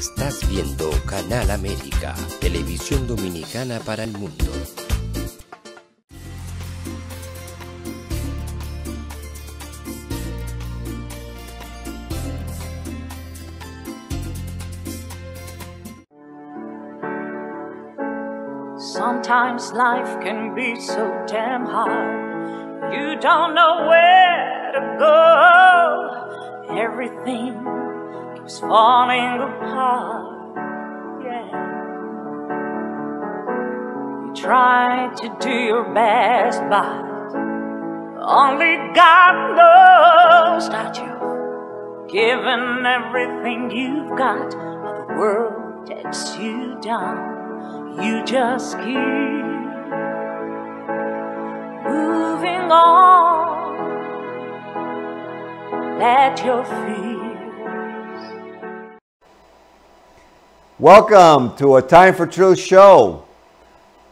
Estás viendo Canal América, televisión dominicana para el mundo. Sometimes life can be so damn hard. You don't know where to go. Everything keeps falling apart. Yeah. You try to do your best, but only God knows that you've given everything you've got, but the world takes you down. You just keep moving on. Let your fears. Welcome to a Time for Truth show.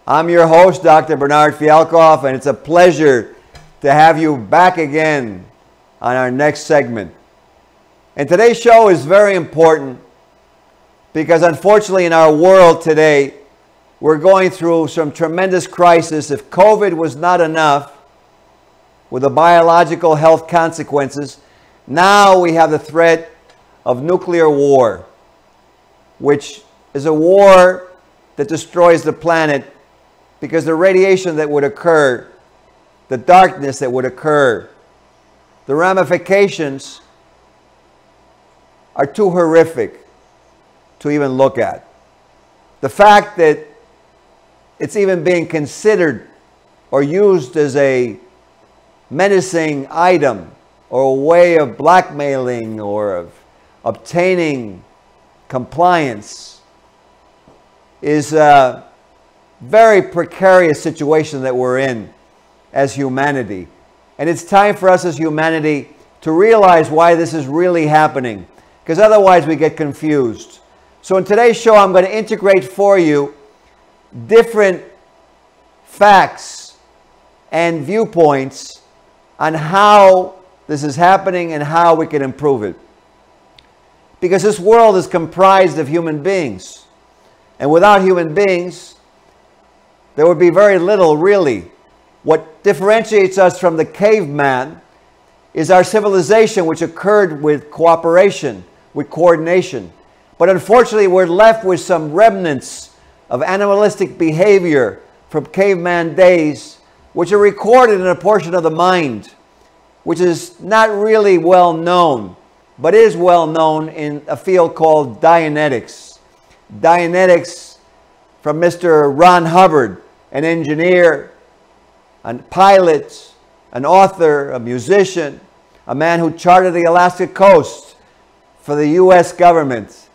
I'm your host, Dr. Bernard Fialkoff, and it's a pleasure to have you back again on our next segment. And today's show is very important because unfortunately in our world today, we're going through some tremendous crisis. If COVID was not enough with the biological health consequences, now we have the threat of nuclear war, which is a war that destroys the planet because the radiation that would occur, the darkness that would occur, the ramifications are too horrific to even look at. The fact that it's even being considered or used as a menacing item or a way of blackmailing or of obtaining compliance is a very precarious situation that we're in as humanity. And it's time for us as humanity to realize why this is really happening, because otherwise we get confused. So in today's show, I'm going to integrate for you different facts and viewpoints on how this is happening and how we can improve it. Because this world is comprised of human beings. And without human beings, there would be very little really. What differentiates us from the caveman is our civilization, which occurred with cooperation, with coordination. But unfortunately, we're left with some remnants of animalistic behavior from caveman days, which are recorded in a portion of the mind, which is not really well known, but is well known in a field called Dianetics. Dianetics from Mr. Ron Hubbard, an engineer, a pilot, an author, a musician, a man who charted the Alaska coast for the U.S. government,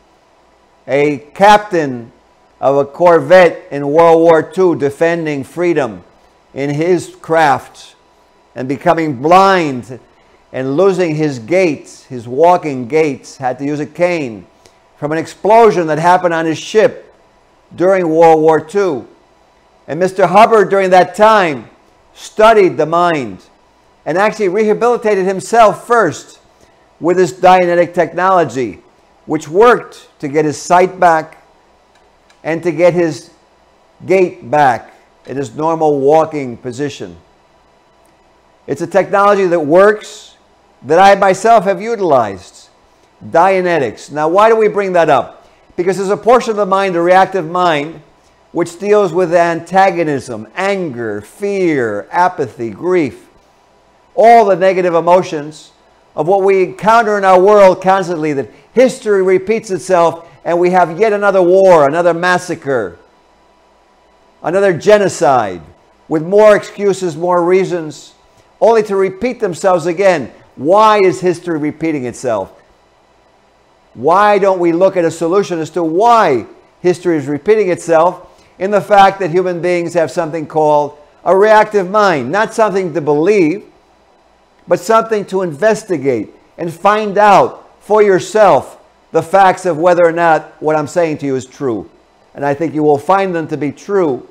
a captain of a corvette in World War II defending freedom in his craft and becoming blind and losing his gait, his walking gait, had to use a cane from an explosion that happened on his ship during World War II. And Mr. Hubbard during that time studied the mind and actually rehabilitated himself first with this Dianetic technology, which worked to get his sight back and to get his gait back in his normal walking position. It's a technology that works, that I myself have utilized. Dianetics. Now, why do we bring that up? Because there's a portion of the mind, the reactive mind, which deals with antagonism, anger, fear, apathy, grief, all the negative emotions of what we encounter in our world constantly, that history repeats itself and we have yet another war, another massacre, another genocide, with more excuses, more reasons, only to repeat themselves again. Why is history repeating itself? Why don't we look at a solution as to why history is repeating itself in the fact that human beings have something called a reactive mind? Not something to believe, but something to investigate and find out for yourself the facts of whether or not what I'm saying to you is true. And I think you will find them to be true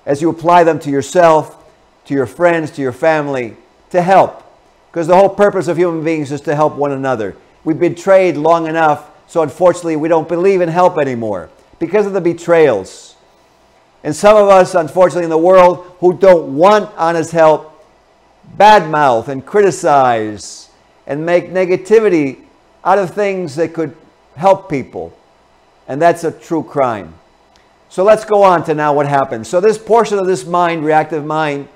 as you apply them to yourself, to your friends, to your family, to help. Because the whole purpose of human beings is to help one another. We've been trained long enough So unfortunately, we don't believe in help anymore because of the betrayals. And some of us, unfortunately, in the world who don't want honest help, badmouth and criticize and make negativity out of things that could help people. And that's a true crime. So let's go on to now what happens. So this portion of this mind, reactive mind,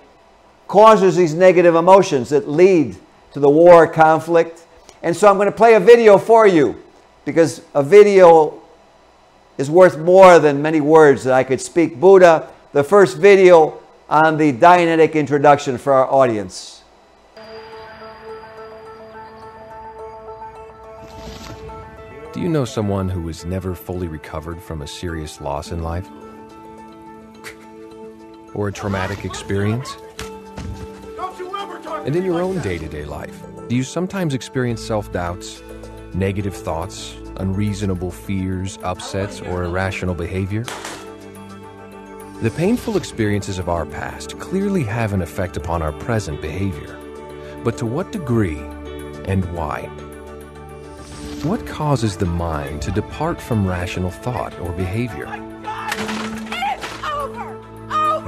causes these negative emotions that lead to the war, conflict. And so I'm going to play a video for you, because a video is worth more than many words that I could speak. Buddha, the first video on the Dianetic introduction for our audience. Do you know someone who has never fully recovered from a serious loss in life? Or a traumatic experience? And in your own day-to-day life, do you sometimes experience self-doubts, negative thoughts, unreasonable fears, upsets, or irrational behavior? The painful experiences of our past clearly have an effect upon our present behavior. But to what degree and why? What causes the mind to depart from rational thought or behavior?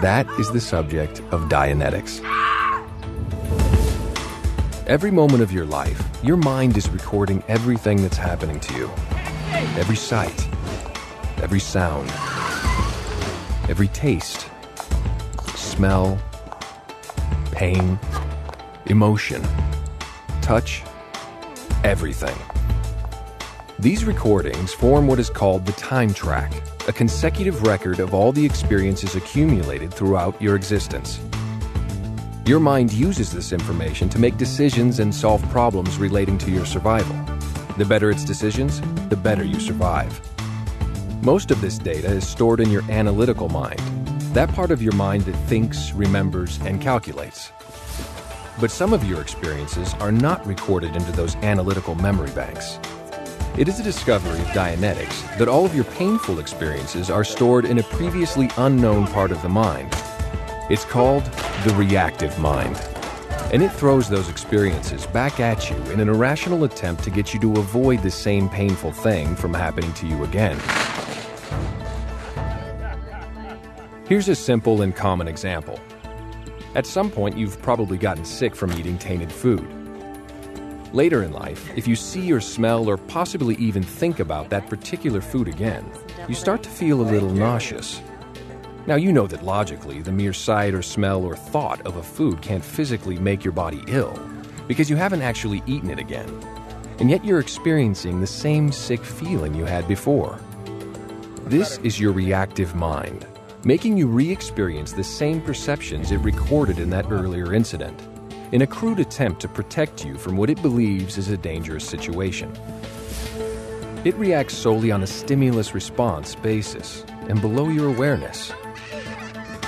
That is the subject of Dianetics. Every moment of your life, your mind is recording everything that's happening to you. Every sight, every sound, every taste, smell, pain, emotion, touch, everything. These recordings form what is called the time track, a consecutive record of all the experiences accumulated throughout your existence. Your mind uses this information to make decisions and solve problems relating to your survival. The better its decisions, the better you survive. Most of this data is stored in your analytical mind, that part of your mind that thinks, remembers, and calculates. But some of your experiences are not recorded into those analytical memory banks. It is a discovery of Dianetics that all of your painful experiences are stored in a previously unknown part of the mind. It's called the reactive mind, and it throws those experiences back at you in an irrational attempt to get you to avoid the same painful thing from happening to you again. Here's a simple and common example. At some point, you've probably gotten sick from eating tainted food. Later in life, if you see or smell or possibly even think about that particular food again, you start to feel a little nauseous. Now, you know that logically, the mere sight or smell or thought of a food can't physically make your body ill, because you haven't actually eaten it again. And yet you're experiencing the same sick feeling you had before. This is your reactive mind, making you re-experience the same perceptions it recorded in that earlier incident, in a crude attempt to protect you from what it believes is a dangerous situation. It reacts solely on a stimulus-response basis and below your awareness.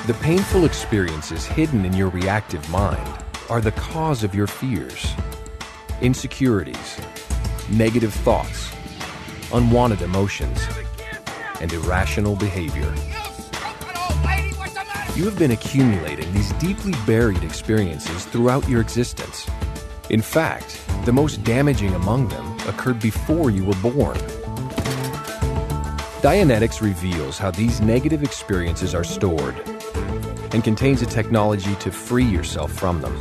The painful experiences hidden in your reactive mind are the cause of your fears, insecurities, negative thoughts, unwanted emotions, and irrational behavior. You have been accumulating these deeply buried experiences throughout your existence. In fact, the most damaging among them occurred before you were born. Dianetics reveals how these negative experiences are stored and contains a technology to free yourself from them.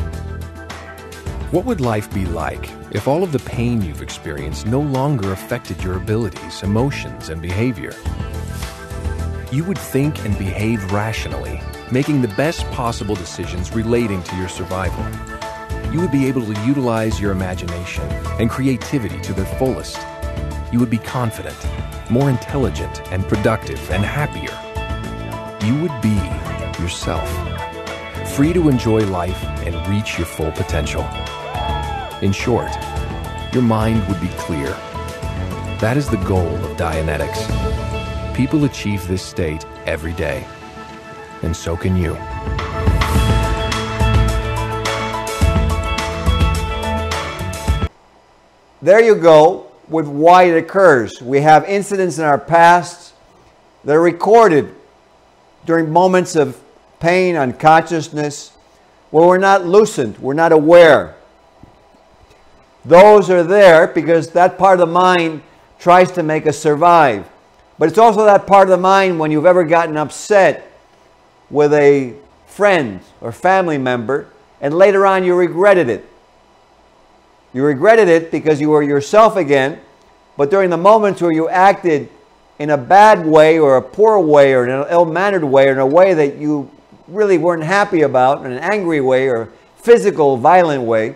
What would life be like if all of the pain you've experienced no longer affected your abilities, emotions, and behavior? You would think and behave rationally, making the best possible decisions relating to your survival. You would be able to utilize your imagination and creativity to their fullest. You would be confident, more intelligent and productive and happier. You would be yourself, free to enjoy life and reach your full potential. In short, your mind would be clear. That is the goal of Dianetics. People achieve this state every day, and so can you. There you go with why it occurs. We have incidents in our past that are recorded during moments of pain, unconsciousness, where we're not lucid, we're not aware. Those are there because that part of the mind tries to make us survive. But it's also that part of the mind when you've ever gotten upset with a friend or family member and later on you regretted it. You regretted it because you were yourself again, but during the moments where you acted in a bad way or a poor way or in an ill-mannered way or in a way that you really weren't happy about, in an angry way or physical, violent way,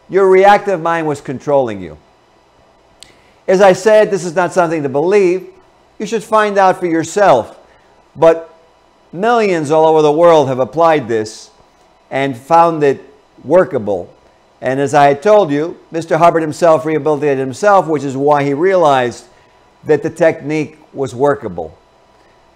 your reactive mind was controlling you. As I said, this is not something to believe. You should find out for yourself. But millions all over the world have applied this and found it workable. And as I had told you, Mr. Hubbard himself rehabilitated himself, which is why he realized that the technique was workable.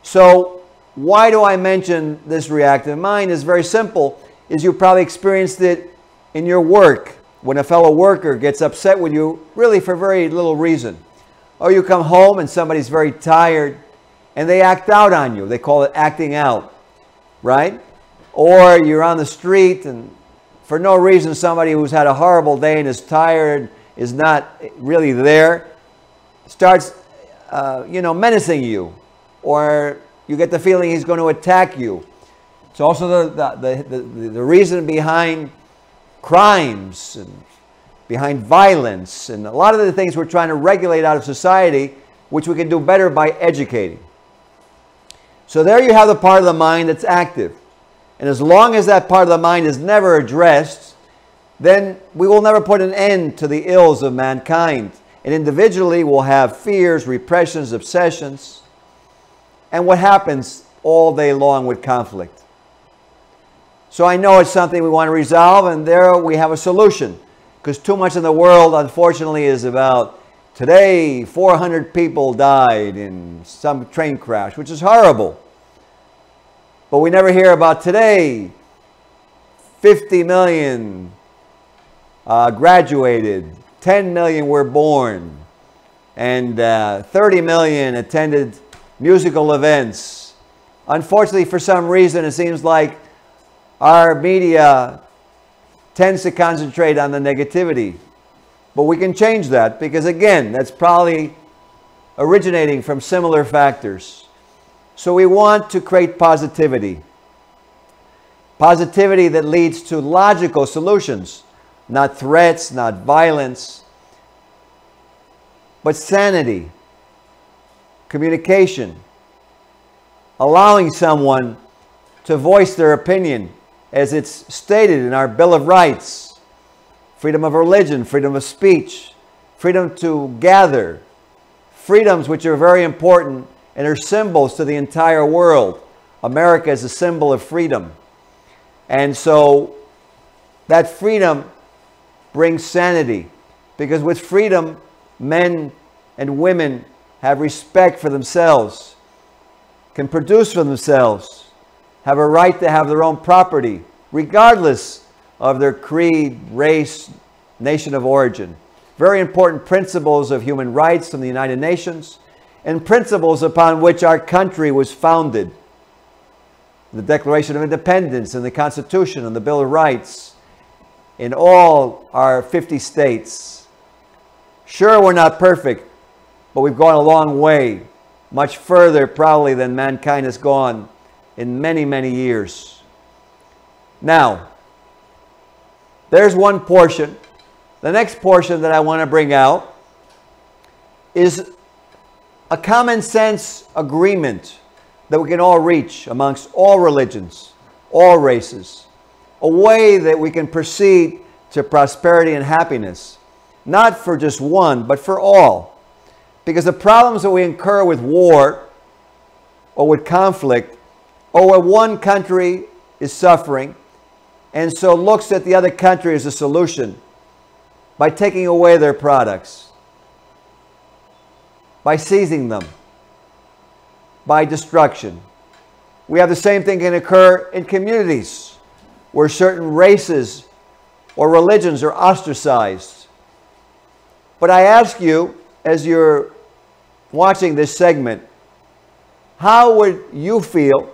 So why do I mention this reactive mind? It's very simple. Is you probably experienced it in your work when a fellow worker gets upset with you, really for very little reason. Or you come home and somebody's very tired and they act out on you. They call it acting out, right? Or you're on the street and for no reason somebody who's had a horrible day and is tired, is not really there, starts menacing you, or you get the feeling he's going to attack you. It's also the reason behind crimes and behind violence and a lot of the things we're trying to regulate out of society, which we can do better by educating. So there you have the part of the mind that's active. And as long as that part of the mind is never addressed, then we will never put an end to the ills of mankind. And individually we'll have fears, repressions, obsessions, and what happens all day long with conflict. So I know it's something we want to resolve, and there we have a solution. Because too much in the world, unfortunately, is about today 400 people died in some train crash, which is horrible. But we never hear about today 50 million graduated, 10 million were born, and 30 million attended musical events. Unfortunately, for some reason, it seems like our media tends to concentrate on the negativity. But we can change that because, again, that's probably originating from similar factors. So we want to create positivity. Positivity that leads to logical solutions, not threats, not violence, but sanity, communication, allowing someone to voice their opinion as it's stated in our Bill of Rights. Freedom of religion, freedom of speech, freedom to gather, freedoms which are very important and are symbols to the entire world. America is a symbol of freedom. And so that freedom brings sanity, because with freedom, men and women have respect for themselves, can produce for themselves, have a right to have their own property, regardless of their creed, race, nation of origin. Very important principles of human rights from the United Nations, and principles upon which our country was founded. The Declaration of Independence and the Constitution and the Bill of Rights in all our 50 states. Sure, we're not perfect, but we've gone a long way, much further probably than mankind has gone in many, many years. Now, there's one portion. The next portion that I want to bring out is a common sense agreement that we can all reach amongst all religions, all races, a way that we can proceed to prosperity and happiness, not for just one, but for all. Because the problems that we incur with war or with conflict, or where one country is suffering and so looks at the other country as a solution by taking away their products, by seizing them, by destruction. We have the same thing can occur in communities where certain races or religions are ostracized. But I ask you, as you're watching this segment, how would you feel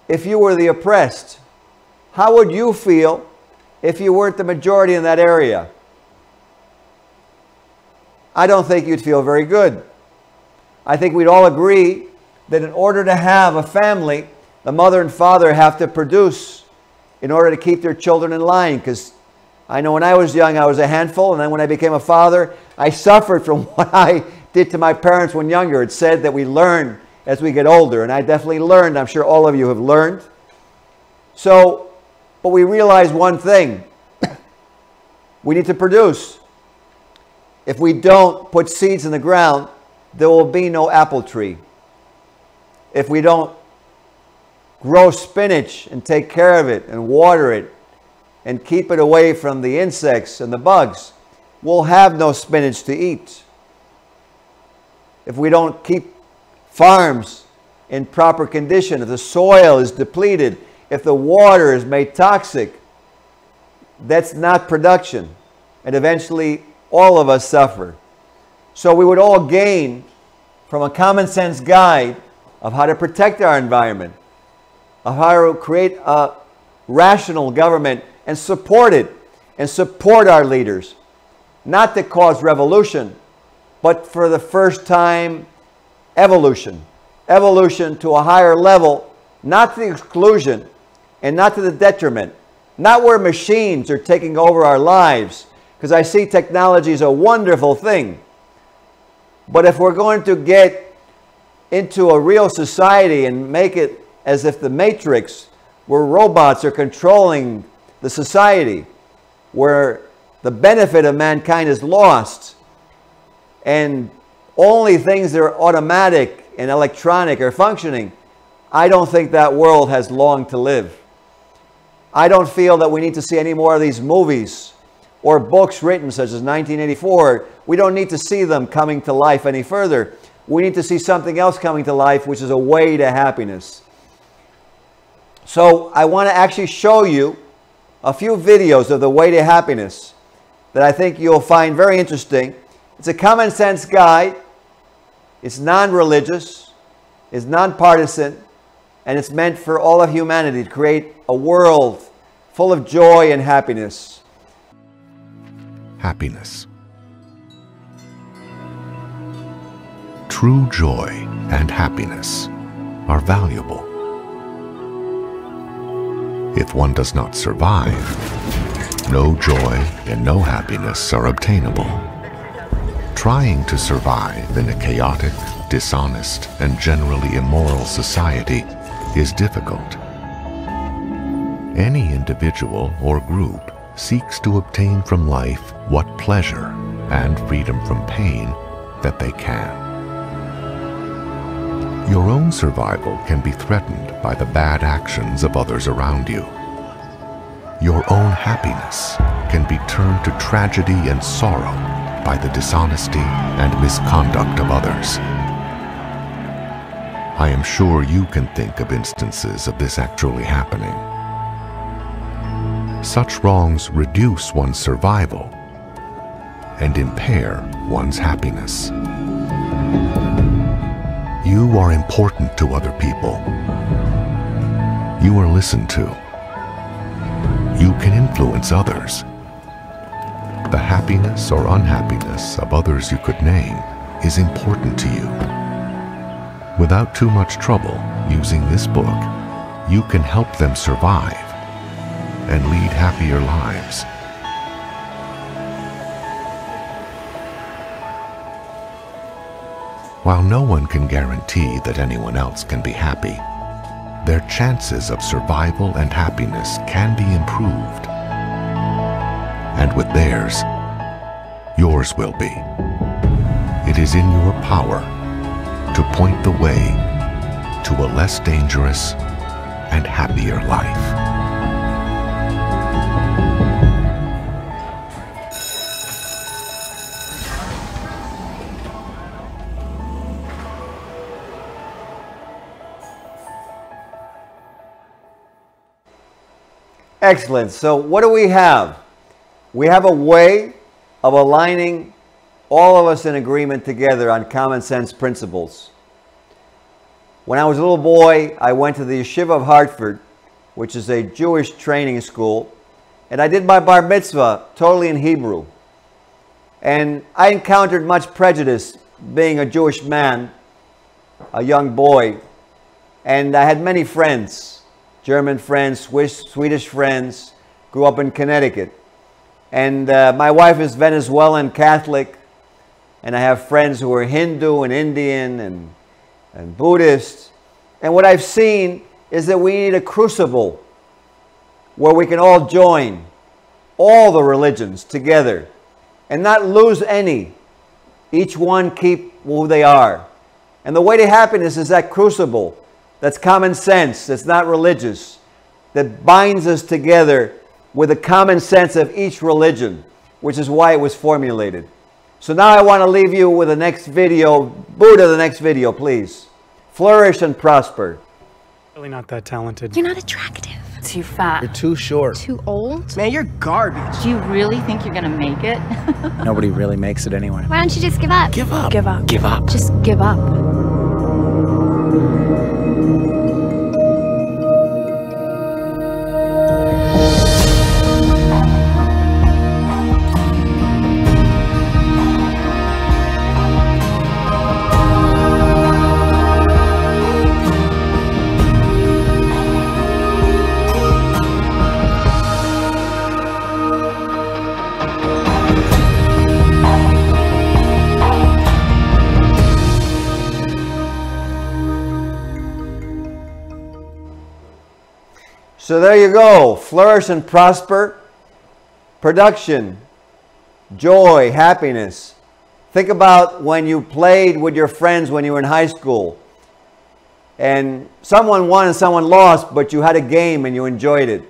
if you were the oppressed? How would you feel if you weren't the majority in that area? I don't think you'd feel very good. I think we'd all agree that in order to have a family, the mother and father have to produce in order to keep their children in line. Because I know when I was young, I was a handful, and then when I became a father, I suffered from what I did to my parents when younger. It said that we learn as we get older, and I definitely learned. I'm sure all of you have learned. So, but we realize one thing. We need to produce. If we don't put seeds in the ground, there will be no apple tree. If we don't grow spinach and take care of it and water it and keep it away from the insects and the bugs, we'll have no spinach to eat. If we don't keep farms in proper condition, if the soil is depleted, if the water is made toxic, that's not production. And eventually all of us suffer. So we would all gain from a common sense guide of how to protect our environment, of how to create a rational government and support it, and support our leaders. Not to cause revolution, but for the first time, evolution. Evolution to a higher level, not to the exclusion and not to the detriment. Not where machines are taking over our lives, because I see technology as a wonderful thing. But if we're going to get into a real society and make it as if the Matrix, where robots are controlling the society, where the benefit of mankind is lost, and only things that are automatic and electronic are functioning, I don't think that world has long to live. I don't feel that we need to see any more of these movies or books written such as 1984. We don't need to see them coming to life any further. We need to see something else coming to life, which is a way to happiness. So I want to actually show you a few videos of the way to happiness that I think you'll find very interesting. It's a common sense guide. It's non-religious, it's non-partisan, and it's meant for all of humanity to create a world full of joy and happiness. Happiness. True joy and happiness are valuable. If one does not survive, no joy and no happiness are obtainable. Trying to survive in a chaotic, dishonest, and generally immoral society is difficult. Any individual or group seeks to obtain from life what pleasure and freedom from pain that they can. Your own survival can be threatened by the bad actions of others around you. Your own happiness can be turned to tragedy and sorrow by the dishonesty and misconduct of others. I am sure you can think of instances of this actually happening. Such wrongs reduce one's survival and impair one's happiness. You are important to other people. You are listened to. You can influence others. The happiness or unhappiness of others you could name is important to you. Without too much trouble, using this book, you can help them survive and lead happier lives. While no one can guarantee that anyone else can be happy, their chances of survival and happiness can be improved. And with theirs, yours will be. It is in your power to point the way to a less dangerous and happier life. Excellent. So what do we have? We have a way of aligning all of us in agreement together on common sense principles. When I was a little boy, I went to the Yeshiva of Hartford, which is a Jewish training school, and I did my bar mitzvah totally in Hebrew. And I encountered much prejudice being a Jewish man a young boy, and I had many friends, German friends, Swedish friends, grew up in Connecticut. And my wife is Venezuelan Catholic, and I have friends who are Hindu and Indian and Buddhist. And what I've seen is that we need a crucible where we can all join all the religions together and not lose any. Each one keep who they are. And the way to happiness is that crucible that's common sense, that's not religious, that binds us together with the common sense of each religion, which is why it was formulated. So now I want to leave you with the next video. Buddha, the next video, please. Flourish and prosper. Really not that talented. You're not attractive. Too fat. You're too short. Too old. Man, you're garbage. Do you really think you're gonna make it? Nobody really makes it anyway. Why don't you just give up? Give up. Give up. Give up. Just give up. So there you go. Flourish and prosper. Production, joy, happiness. Think about when you played with your friends when you were in high school. And someone won and someone lost, but you had a game and you enjoyed it.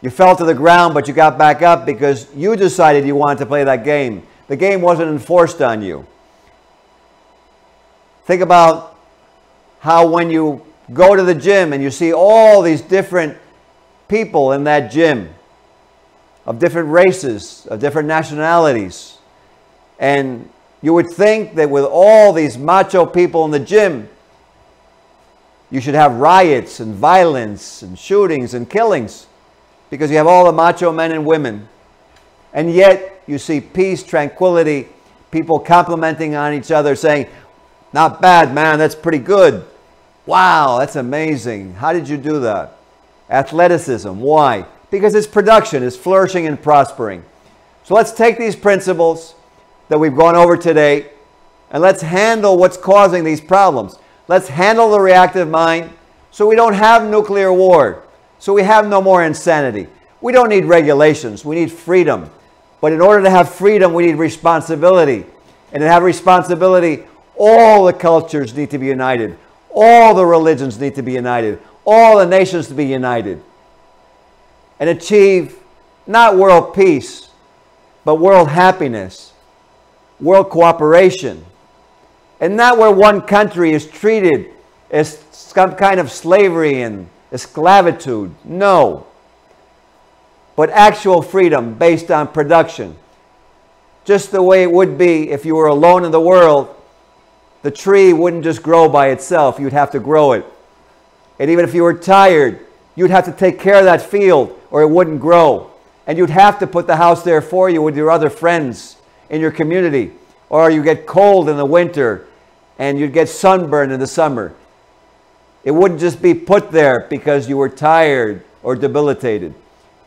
You fell to the ground, but you got back up because you decided you wanted to play that game. The game wasn't enforced on you. Think about how when you go to the gym and you see all these different people in that gym of different races, of different nationalities. And you would think that with all these macho people in the gym, you should have riots and violence and shootings and killings because you have all the macho men and women. And yet you see peace, tranquility, people complimenting on each other saying, "Not bad, man, that's pretty good. Wow, that's amazing. How did you do that?" Athleticism. Why? Because it's production, it's flourishing and prospering. So let's take these principles that we've gone over today and let's handle what's causing these problems. Let's handle the reactive mind so we don't have nuclear war, so we have no more insanity. We don't need regulations, we need freedom. But in order to have freedom, we need responsibility. And to have responsibility, all the cultures need to be united. All the religions need to be united. All the nations to be united. And achieve not world peace, but world happiness, world cooperation. And not where one country is treated as some kind of slavery and esclavitude. No. But actual freedom based on production. Just the way it would be if you were alone in the world. The tree wouldn't just grow by itself. You'd have to grow it. And even if you were tired, you'd have to take care of that field or it wouldn't grow. And you'd have to put the house there for you with your other friends in your community. Or you get cold in the winter and you'd get sunburned in the summer. It wouldn't just be put there because you were tired or debilitated.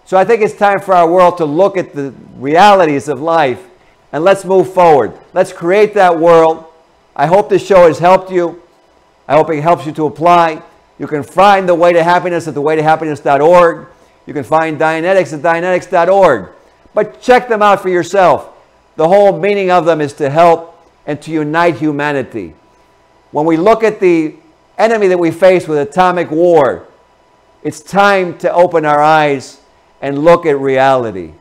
So I think it's time for our world to look at the realities of life and let's move forward. Let's create that world. I hope this show has helped you. I hope it helps you to apply. You can find The Way to Happiness at thewaytohappiness.org. You can find Dianetics at Dianetics.org. But check them out for yourself. The whole meaning of them is to help and to unite humanity. When we look at the enemy that we face with atomic war, it's time to open our eyes and look at reality.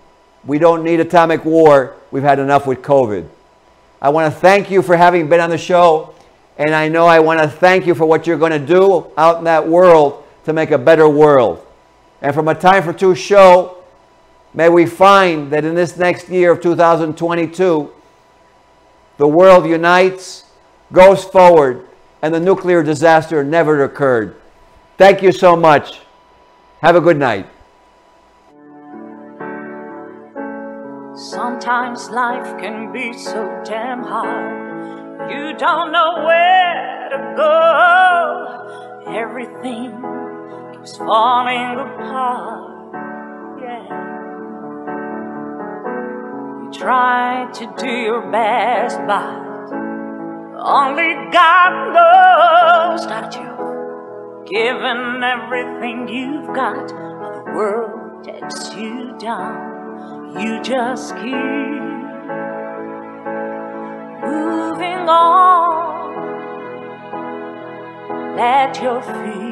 We don't need atomic war. We've had enough with COVID. I want to thank you for having been on the show. And I know I want to thank you for what you're going to do out in that world to make a better world. And from A Time for Two show, may we find that in this next year of 2022, the world unites, goes forward, and the nuclear disaster never occurred. Thank you so much. Have a good night. Sometimes life can be so damn hard. You don't know where to go. Everything keeps falling apart. Yeah. You try to do your best, but only God knows that you've given everything you've got, but the world takes you down. You just keep moving on. Let your feet